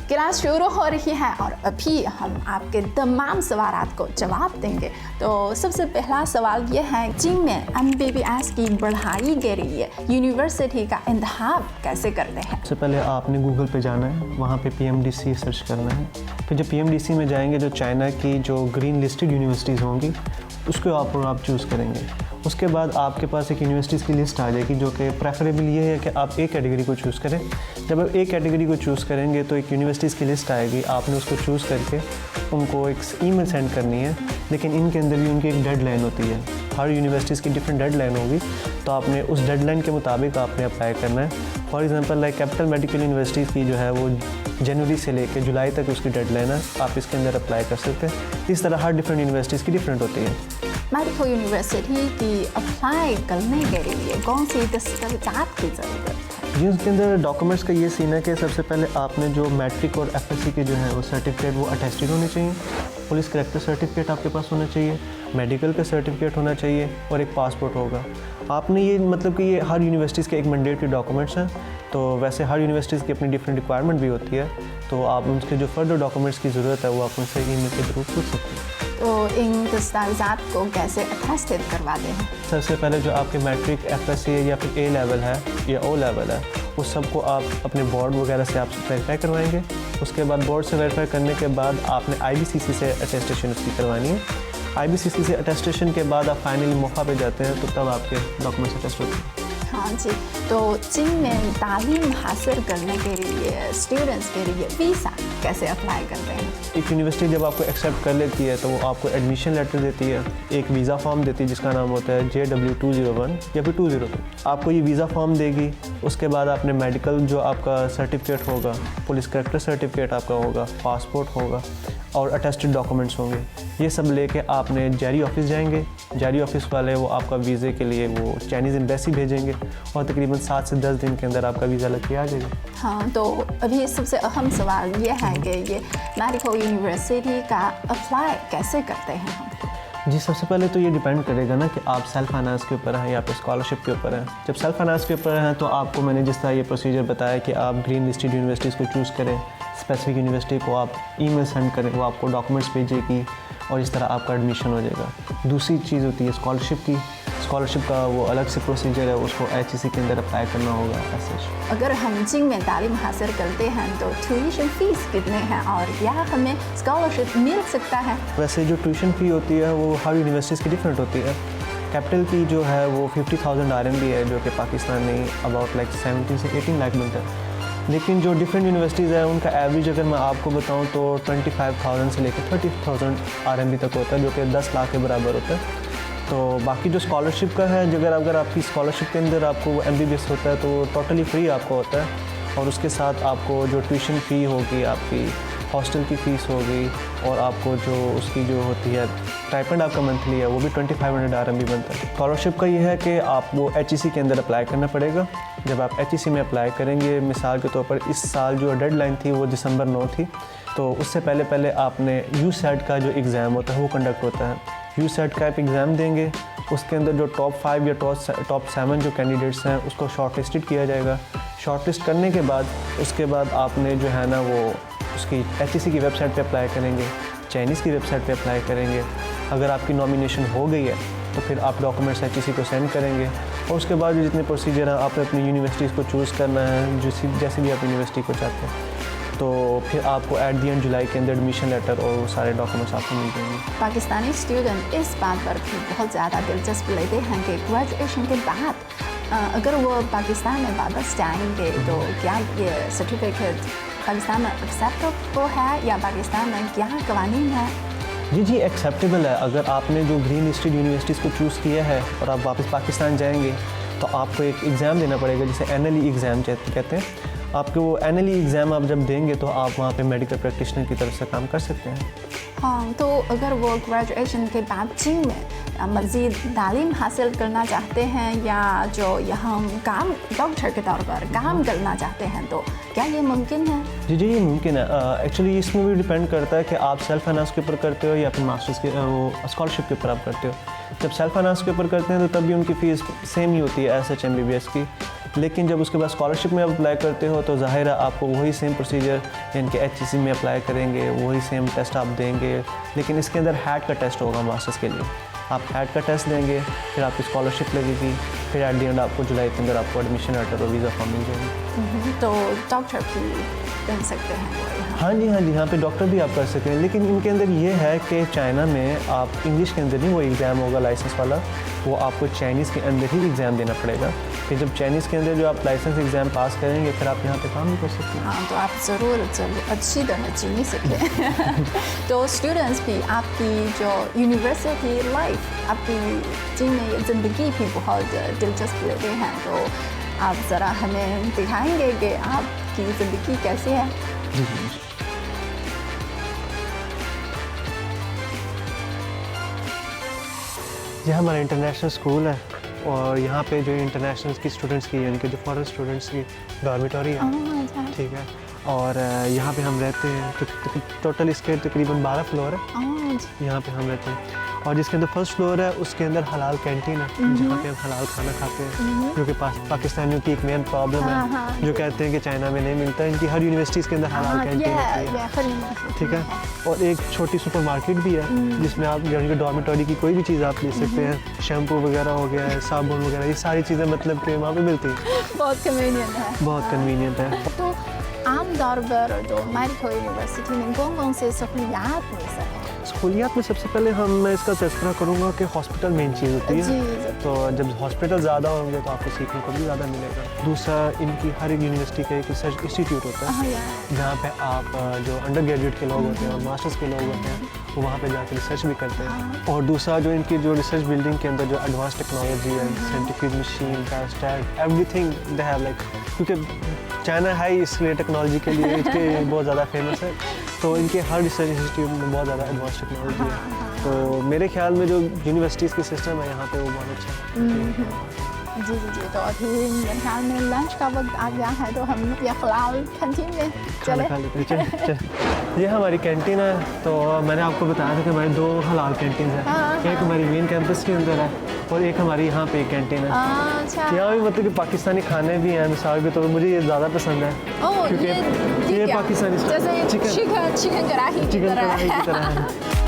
क्लास शुरू हो रही है और अभी हम आपके तमाम सवालात को जवाब देंगे। तो सबसे पहला सवाल ये है, चीन में MBBS की पढ़ाई के लिए यूनिवर्सिटी का इंतखाब कैसे करते हैं? सबसे पहले आपने गूगल पे जाना है, वहाँ पे PMDC सर्च करना है। फिर जब PMDC में जाएंगे, जो चाइना की जो ग्रीन लिस्टेड यूनिवर्सिटीज़ होंगी उसको आप चूज़ करेंगे। उसके बाद आपके पास एक यूनिवर्सिटीज़ की लिस्ट आ जाएगी, जो कि प्रेफरेबल ये है कि आप एक कैटेगरी को चूज़ करें। जब आप एक कैटेगरी को चूज़ करेंगे तो एक यूनिवर्सिटीज़ की लिस्ट आएगी, आपने उसको चूज़ करके उनको एक ईमेल सेंड करनी है। लेकिन इनके अंदर भी उनकी एक डेडलाइन होती है, हर यूनिवर्सिटीज़ की डिफरेंट डेडलाइन होगी, तो आपने उस डेडलाइन के मुताबिक आपने अप्लाई करना है। For example like capital medical university की जो है वो जनवरी से लेकर जुलाई तक उसकी डेडलाइन है, आप इसके अंदर अप्लाई कर सकते हैं। इस तरह हर डिफरेंट यूनिवर्सिटीज़ की डिफरेंट होती है। मेडिकल यूनिवर्सिटी की अप्लाई करने के लिए कौन सी दस्तावेज़ात की ज़रूरत है? जी, उसके अंदर डॉक्यूमेंट्स का ये सीन है कि सबसे पहले आपने जो मैट्रिक और FSC के जो है वो सर्टिफिकेट वो अटेस्टेड होने चाहिए, पुलिस करेक्टर सर्टिफिकेट आपके पास होना चाहिए, मेडिकल का सर्टिफिकेट होना चाहिए और एक पासपोर्ट होगा। आपने ये मतलब कि ये हर यूनिवर्सिटीज़ के एक मैंडेटरी डॉक्यूमेंट्स हैं। तो वैसे हर यूनिवर्सिटीज़ की अपनी डिफरेंट रिक्वायरमेंट भी होती है, तो आप उनके जो फर्दर डॉक्यूमेंट्स की ज़रूरत है वो आप उनसे ईमेल के थ्रू पूछ सकते हैं। तो इन दस्तावेज़ात को कैसे अटेस्टेड करवाते हैं? सबसे पहले जो आपके मैट्रिक FSC या फिर A लेवल है या O लेवल है, उस सब को आप अपने बोर्ड वगैरह से आप वेरीफाई करवाएंगे। उसके बाद बोर्ड से वेरीफाई करने के बाद आपने IBCC से अटेस्टेशन उसकी करवानी है। IBCC से अटेस्टेशन के बाद आप फाइनली मौका पे जाते हैं, तो तब आपके डॉक्यूमेंट्स अटेस्ट होते हैं। हाँ जी, तो चीन में तालीम हासिल करने के लिए स्टूडेंट्स के लिए वीज़ा कैसे अप्लाई करते हैं? एक यूनिवर्सिटी जब आपको एक्सेप्ट कर लेती है तो वो आपको एडमिशन लेटर देती है, एक वीज़ा फॉर्म देती है जिसका नाम होता है JW201 या फिर 202। आपको ये वीज़ा फॉर्म देगी। उसके बाद आपने मेडिकल जो आपका सर्टिफिकेट होगा, पुलिस करेक्टर सर्टिफिकेट आपका होगा, पासपोर्ट होगा और अटेस्टेड डॉक्यूमेंट्स होंगे। ये सब लेके आपने जारी ऑफिस जाएंगे। जारी ऑफिस वाले वो आपका वीज़े के लिए वो चाइनीज़ एम्बेसी भेजेंगे और तकरीबन 7 से 10 दिन के अंदर आपका वीज़ा लग के आ जाएगा। हाँ, तो अभी सबसे अहम सवाल ये है कि ये मेडिकल यूनिवर्सिटी का अप्लाई कैसे करते हैं हम? जी, सबसे पहले तो ये डिपेंड करेगा ना कि आप सेल्फ फाइनेंस के ऊपर हैं या फिर स्कॉलरशिप के ऊपर हैं। जब सेल्फ फाइनेंस के ऊपर हैं तो आपको मैंने जिस तरह ये प्रोसीजर बताया कि आप ग्रीन लिस्टेड यूनिवर्सिटीज़ को चूज़ करें, स्पेसिफिक यूनिवर्सिटी को आप ईमेल सेंड करें, वो आपको डॉक्यूमेंट्स भेजेगी और इस तरह आपका एडमिशन हो जाएगा। दूसरी चीज़ होती है स्कॉलरशिप की। स्कॉलरशिप का वो अलग से प्रोसीजर है, उसको HEC के अंदर अप्लाई करना होगा ऐसे। अगर हम चीन में तालीम हासिल करते हैं तो ट्यूशन फीस कितने हैं और क्या हमें स्कॉलरशिप मिल सकता है? वैसे जो ट्यूशन फ़ी होती है वो हर यूनिवर्सिटीज़ की डिफरेंट होती है। कैपिटल की जो है वो 50,000 RMB है, जो कि पाकिस्तान में अबाउट लाइक 17 से 18 लाख बनता है। लेकिन जो डिफरेंट यूनिवर्सिटीज़ है उनका एवरेज अगर मैं आपको बताऊं तो 25,000 से लेकर 30,000 RMB तक होता है, जो कि 10 लाख के बराबर होता है। तो बाकी जो स्कॉलरशिप का है, अगर आपकी स्कॉलरशिप के अंदर आपको MBBS होता है तो टोटली फ्री आपको होता है और उसके साथ आपको जो ट्यूशन फ़ी होगी, आपकी हॉस्टल की फ़ीस होगी और आपको जो उसकी जो होती है स्टाइपेंड आपका मंथली है वो भी 2500 RMB बनता है। स्कॉलरशिप का ये है कि आपको HEC के अंदर अप्लाई करना पड़ेगा। जब आप HEC में अप्लाई करेंगे, मिसाल के तौर पर इस साल जो डेडलाइन थी वो दिसंबर 9 थी, तो उससे पहले आपने USAT का जो एग्ज़ाम होता है वो कंडक्ट होता है। USAT का आप एग्ज़ाम देंगे, उसके अंदर जो टॉप 5 या टॉप 7 जो कैंडिडेट्स हैं उसको शॉर्ट लिस्टेड किया जाएगा। शॉर्ट लिस्ट करने के बाद उसके बाद आपने जो है ना वो उसकी HEC की वेबसाइट पे अप्लाई करेंगे, चाइनीज़ की वेबसाइट पे अप्लाई करेंगे। अगर आपकी नॉमिनेशन हो गई है तो फिर आप डॉक्यूमेंट्स HEC को सेंड करेंगे और उसके बाद जो जितने प्रोसीजर हैं आपने अपनी यूनिवर्सिटीज़ को चूज़ करना है, जैसे भी आप यूनिवर्सिटी को चाहते हैं, तो फिर आपको एट दी एंड जुलाई के अंदर एडमिशन लेटर और वो सारे डॉक्यूमेंट्स आपको मिल जाएंगे। पाकिस्तानी स्टूडेंट इस बात पर भी बहुत ज़्यादा दिलचस्पी लेते हैं कि ग्रेजुएशन के बाद अगर वो पाकिस्तान में वापस जाएंगे तो क्या ये सर्टिफिकेट पाकिस्तान में एक्सेप्टेबल है या पाकिस्तान में क्या कवानीन है? जी एक्सेप्टेबल है। अगर आपने जो ग्रीन लिस्टेड यूनिवर्सिटीज़ को चूज़ किया है और आप वापस पाकिस्तान जाएंगे तो आपको एक एग्ज़ाम देना पड़ेगा जिसे NLE एग्ज़ाम कहते हैं। आपको वो NLE एग्ज़ाम आप जब देंगे तो आप वहाँ पे मेडिकल प्रैक्टिशनर की तरफ से काम कर सकते हैं। हाँ, तो अगर वो ग्रेजुएशन के बाद चीन में मज़ीद तालीम हासिल करना चाहते हैं या जो यहाँ काम डॉक्टर के तौर पर काम करना चाहते हैं तो क्या ये मुमकिन है? जी ये मुमकिन है। एक्चुअली इसमें भी डिपेंड करता है कि आप सेल्फ फाइनेंस के ऊपर करते हो या फिर मास्टर्स के वो स्कॉलरशिप के ऊपर आप करते हो। जब सेल्फ फाइनेंस के ऊपर करते हैं तो तब भी उनकी फ़ीस सेम ही होती है SH MBBS की, लेकिन जब उसके बाद स्कॉलरशिप में आप अप्लाई करते हो तो ज़ाहिर है आपको वही सेम प्रोसीजर यानी कि HEC में अप्लाई करेंगे, वही सेम टेस्ट आप देंगे, लेकिन इसके अंदर हैट का टेस्ट होगा मास्टर्स के लिए। आप हैट का टेस्ट देंगे, फिर आपकी स्कॉलरशिप लगेगी, फिर एट दी एंड आपको जुलाई के अंदर आपको एडमिशन लेटर और वीज़ा फॉर्म मिल जाएगी। तो डॉक्टर भी बन सकते हैं? हाँ जी, यहाँ पे डॉक्टर भी आप कर सकते हैं, लेकिन इनके अंदर ये है कि चाइना में आप इंग्लिश के अंदर नहीं वो एग्ज़ाम होगा लाइसेंस वाला, वो आपको चाइनीज़ के अंदर ही एग्ज़ाम देना पड़ेगा। फिर जब चाइनीज़ के अंदर जो आप लाइसेंस एग्ज़ाम पास करेंगे फिर आप यहाँ पे काम भी कर सकते हैं। हाँ, तो आप ज़रूर अच्छी तरह चीनी सीखें। तो स्टूडेंट्स भी आपकी जो यूनिवर्सिटी लाइफ, आपकी चीन में ज़िंदगी भी बहुत दिलचस्प लेते हैं, तो आप ज़रा हमें दिखाएंगे कि आपकी ज़िंदगी कैसी है? जी यह हमारा इंटरनेशनल स्कूल है और यहाँ पे जो इंटरनेशनल की स्टूडेंट्स की यानी कि जो फॉरेन स्टूडेंट्स की डॉर्मेटरी है, ठीक है, और यहाँ पे हम रहते हैं। टोटल इसके तकरीबन 12 फ्लोर है यहाँ पे हम रहते हैं, और जिसके अंदर फर्स्ट फ्लोर है उसके अंदर हलाल कैंटीन है जहाँ पे हम हलाल खाना खाते हैं, जो कि पाकिस्तानियों की एक मेन प्रॉब्लम है, जो कहते हैं कि चाइना में नहीं मिलता। इनकी हर यूनिवर्सिटीज़ के अंदर हलाल कैंटीन होती है, ठीक है, और एक छोटी सुपर मार्केट भी है जिसमें आप यानी कि डॉर्मेटरी की कोई भी चीज़ आप ले सकते हैं, शैम्पू वगैरह हो गया है, साबुन वगैरह, ये सारी चीज़ें मतलब कि वहाँ पे मिलती हैं। बहुत कन्वीनियंट है, बहुत कन्वीनियंट है। तो आम तौर पर जो मेडिकल यूनिवर्सिटी में कौन से सहूलियात मिल सकते हैं? सहूलियात में सबसे पहले मैं इसका तज़किरा करूँगा कि हॉस्पिटल मेन चीज़ होती है, तो जब हॉस्पिटल ज़्यादा होंगे तो आपको सीखने को भी ज़्यादा मिलेगा। दूसरा, इनकी हर एक यूनिवर्सिटी का एक रिसर्च इंस्टीट्यूट होता है जहाँ पे आप जो अंडर ग्रेजुएट के लोग होते हैं और मास्टर्स के लोग होते हैं वो वहाँ पे जाकर रिसर्च भी करते हैं। और दूसरा, जो इनकी जो रिसर्च बिल्डिंग के अंदर जो एडवांस टेक्नोलॉजी है, scientific machine, stat, everything they have, like, क्योंकि चाइना है इसलिए टेक्नोलॉजी के लिए इसके बहुत ज़्यादा फेमस है, तो इनके हर रिसर्च इंस्टीट्यूट में बहुत ज़्यादा एडवांस टेक्नोलॉजी है। तो मेरे ख्याल में जो यूनिवर्सिटीज़ का सिस्टम है यहाँ पे वो बहुत अच्छा है। जी, तो अभी मेरे ख्याल में लंच का वक्त आ गया है, तो हम ये हलाल कैंटीन में चले। ये हमारी कैंटीन है, तो मैंने आपको बताया था कि हमारी 2 हलाल कैंटीन है, एक हमारी मेन कैंपस के अंदर है और एक हमारी यहाँ पे एक कैंटीन है। यहाँ भी मतलब कि पाकिस्तानी खाने भी हैं, मिसाल के तौर पर मुझे ये ज़्यादा पसंद है क्योंकि ये पाकिस्तानी चिकन कढ़ाई की तरह है।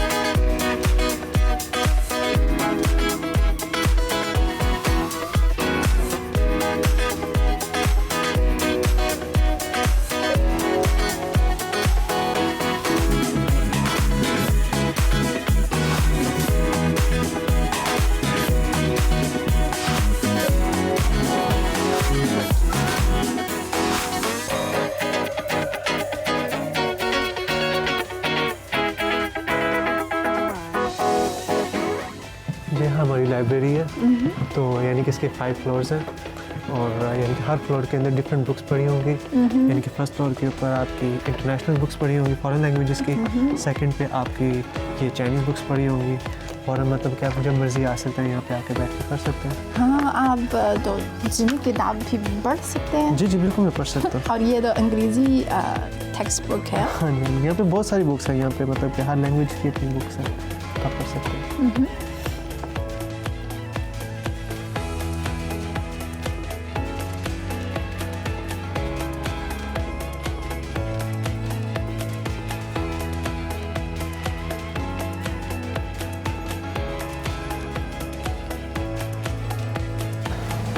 हमारी लाइब्रेरी है, तो यानी कि इसके 5 फ्लोर्स हैं और यानी कि हर फ्लोर के अंदर डिफरेंट बुक्स पढ़ी होंगी। यानी कि फर्स्ट फ्लोर के ऊपर आपकी इंटरनेशनल बुक्स पढ़ी होंगी फॉरेन लैंग्वेजेस की, सेकंड पे आपकी ये चाइनीज़ बुक्स पढ़ी होंगी, और मतलब कि आप जब मर्जी आ सकते हैं यहाँ पे आके बैठ के पढ़ सकते हैं। हाँ, आप तो चीनी किताब भी पढ़ सकते हैं? जी बिल्कुल, मैं पढ़ सकता हूँ। और ये तो अंग्रेज़ी टेक्स्ट बुक है? हाँ जी, यहाँ पे बहुत सारी बुक्स हैं, यहाँ पे मतलब कि हर लैंग्वेज की अपनी बुक्स हैं, आप पढ़ सकते हैं।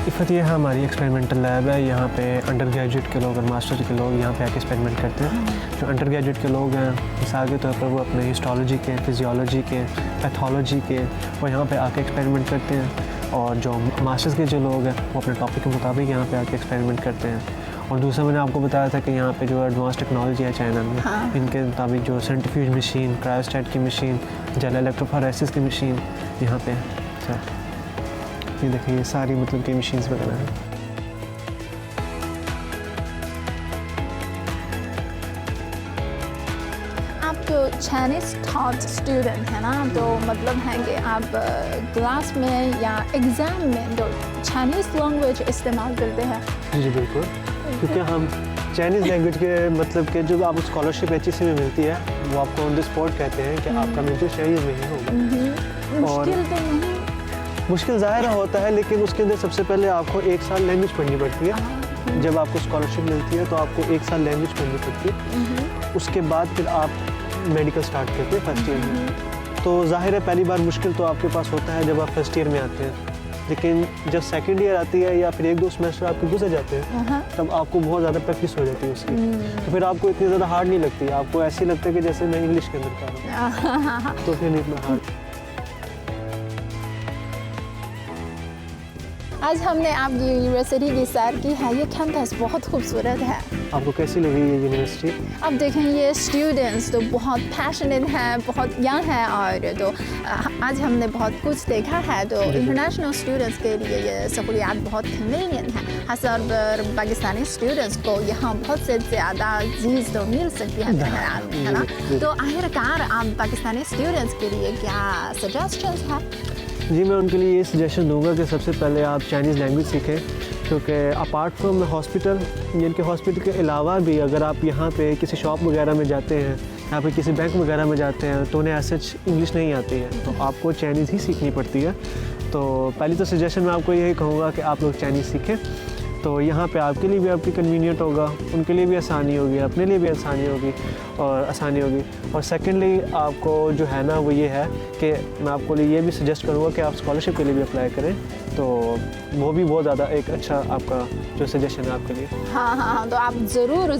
इफ़त ये हमारी एक्सपेरिमेंटल लैब है, यहाँ पे अंडर ग्रेजुएट के लोग और मास्टर के लोग यहाँ पे आके एक्सपेरिमेंट करते हैं। जो अंडर ग्रेजुएट के लोग हैं मिसाल के तौर पर वो अपने हिस्टोलॉजी के, फिजियोलॉजी के, पैथोलॉजी के वो यहाँ पे आके एक्सपेरिमेंट करते हैं, और जो मास्टर्स के जो लोग हैं वो अपने टॉपिक के मुताबिक यहाँ पे आके एक्सपेरिमेंट करते हैं। और दूसरा, मैंने आपको बताया था कि यहाँ पे जो एडवांस टेक्नोलॉजी है चाइना में, इनके मुताबिक जो सेंट्रीफ्यूज मशीन, क्रायोस्टैट की मशीन, जेल इलेक्ट्रोफोरेसिस की मशीन यहाँ पे है। ये देखिए, ये सारी मतलब की मशीन्स वगैरह हैं। आप जो चाइनीज़ थॉट स्टूडेंट है ना, तो मतलब है कि आप क्लास में या एग्ज़ाम में तो चाइनीज़ लैंग्वेज इस्तेमाल करते हैं। जी बिल्कुल, क्योंकि हम चाइनीज़ लैंग्वेज के मतलब कि जब आपको स्कॉलरशिप HEC में मिलती है वो आपको ऑन द स्पॉट कहते हैं कि आपका मेजर चाइनीज़ में ही होगा। मुश्किल तो नहीं? मुश्किल ज़ाहिर होता है, लेकिन उसके अंदर सबसे पहले आपको 1 साल लैंग्वेज पढ़नी पड़ती है। जब आपको स्कॉलरशिप मिलती है तो आपको 1 साल लैंग्वेज पढ़नी पड़ती है। उसके बाद फिर आप मेडिकल स्टार्ट करते हैं फर्स्ट ईयर में। तो ज़ाहिर है पहली बार मुश्किल तो आपके पास होता है जब आप फर्स्ट ईयर में आते हैं, लेकिन जब सेकंड ईयर आती है या फिर 1-2 सेमेस्टर आपके गुजर जाते हैं तब आपको बहुत ज़्यादा प्रैक्टिस हो जाती है उसकी, तो फिर आपको इतनी ज़्यादा हार्ड नहीं लगती, आपको ऐसी लगता है कि जैसे मैं इंग्लिश के अंदर कर रहा हूँ, तो फिर नहीं इतना हार्ड। आज हमने आपकी यूनिवर्सिटी की सैर की है। ये कैंपस बहुत खूबसूरत है। आपको कैसी लगी ये यूनिवर्सिटी? अब देखें ये स्टूडेंट्स तो बहुत पैशनेट हैं, बहुत यंग हैं, और तो आज हमने बहुत कुछ देखा है। तो इंटरनेशनल स्टूडेंट्स के लिए ये सहूलियात बहुत कन्वीनियंट है, खासतौर पर पाकिस्तानी स्टूडेंट्स को यहाँ बहुत से ज़्यादा चीज़ तो मिल सकती है ख्याल में, है ना। तो आखिरकार आप पाकिस्तानी स्टूडेंट्स के लिए क्या सजेशंस है? जी मैं उनके लिए ये सजेशन दूंगा कि सबसे पहले आप चाइनीज़ लैंग्वेज सीखें, क्योंकि अपार्ट फ्रॉम हॉस्पिटल, यानी कि हॉस्पिटल के अलावा भी अगर आप यहाँ पे किसी शॉप वगैरह में जाते हैं या फिर किसी बैंक वगैरह में जाते हैं तो उन्हें ऐसे इंग्लिश नहीं आती है, तो आपको चाइनीज़ ही सीखनी पड़ती है। तो पहली तो सजेशन मैं आपको यही कहूँगा कि आप लोग चाइनीज़ सीखें, तो यहाँ पे आपके लिए भी आपकी कन्वीनियंट होगा, उनके लिए भी आसानी होगी, अपने लिए भी आसानी होगी। और सेकेंडली आपको जो है ना वो ये है कि मैं आपको लिए ये भी सजेस्ट करूँगा कि आप स्कॉलरशिप के लिए भी अप्लाई करें, तो वो भी बहुत ज़्यादा एक अच्छा आपका जो सजेशन है आपके लिए। हाँ, तो आप ज़रूर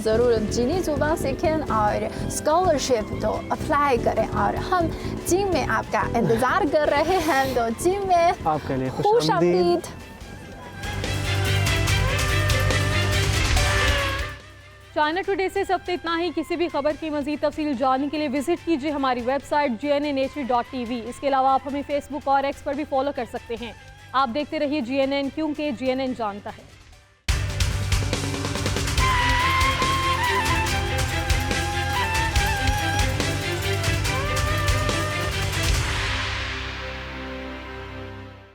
चीनी ज़ुबान सीखें और स्कॉलरशिप तो अप्लाई करें, और हम जिम में आपका इंतज़ार कर रहे हैं। तो जिम में आपके लिए खुशामदीद। चाइना टुडे से सब इतना ही। किसी भी खबर की मज़ीद तफसील जानने के लिए विजिट कीजिए हमारी वेबसाइट GNNH.TV। इसके अलावा आप हमें फेसबुक और X पर भी फॉलो कर सकते हैं। आप देखते रहिए GNN, क्योंकि GNN जानता है।